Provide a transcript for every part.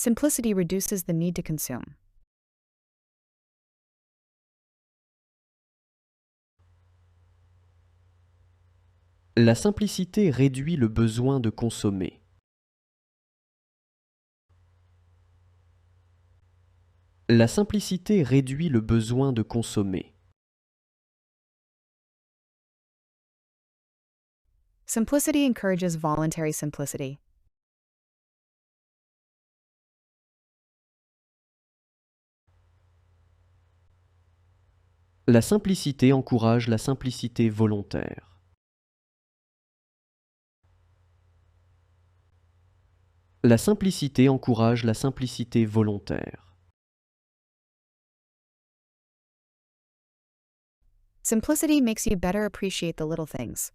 Simplicity reduces the need to consume. La simplicité réduit le besoin de consommer. La simplicité réduit le besoin de consommer. Simplicity encourages voluntary simplicity. La simplicité encourage la simplicité volontaire. La simplicité encourage la simplicité volontaire. Simplicity makes you better appreciate the little things.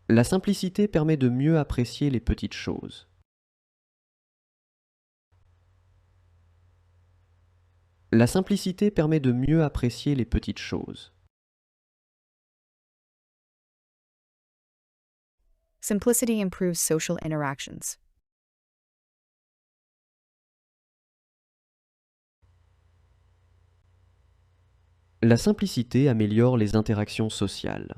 La simplicité permet de mieux apprécier les petites choses. La simplicité permet de mieux apprécier les petites choses. Simplicity improves social interactions. La simplicité améliore les interactions sociales.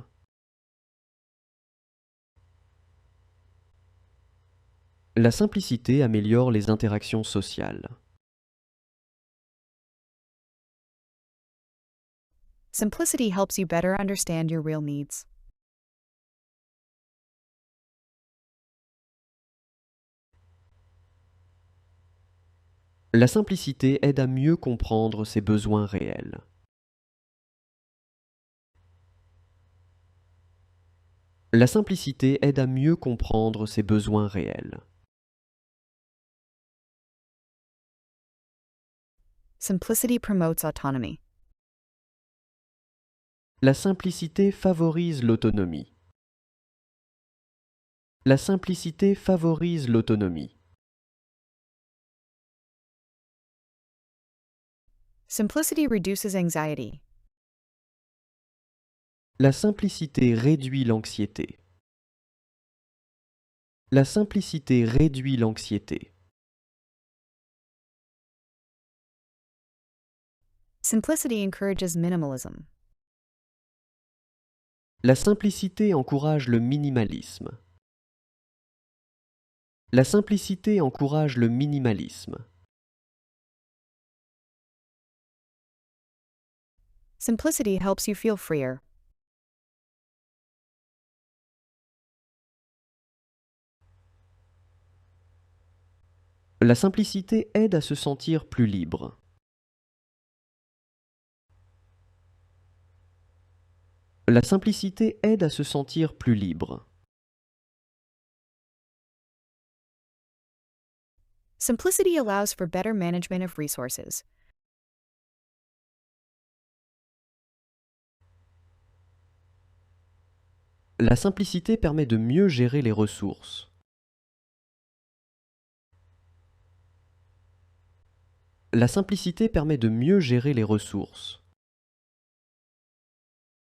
La simplicité améliore les interactions sociales. Simplicity helps you better understand your real needs. La simplicité aide à mieux comprendre ses besoins réels. La simplicité aide à mieux comprendre ses besoins réels. Simplicity promotes autonomy. La simplicité favorise l'autonomie. La simplicité favorise l'autonomie. Simplicity reduces anxiety. La simplicité réduit l'anxiété. La simplicité réduit l'anxiété. Simplicity encourages minimalism. La simplicité encourage le minimalisme. La simplicité encourage le minimalisme. Simplicity helps you feel freer. La simplicité aide à se sentir plus libre. La simplicité aide à se sentir plus libre. Simplicity allows for better management of resources. La simplicité permet de mieux gérer les ressources. La simplicité permet de mieux gérer les ressources.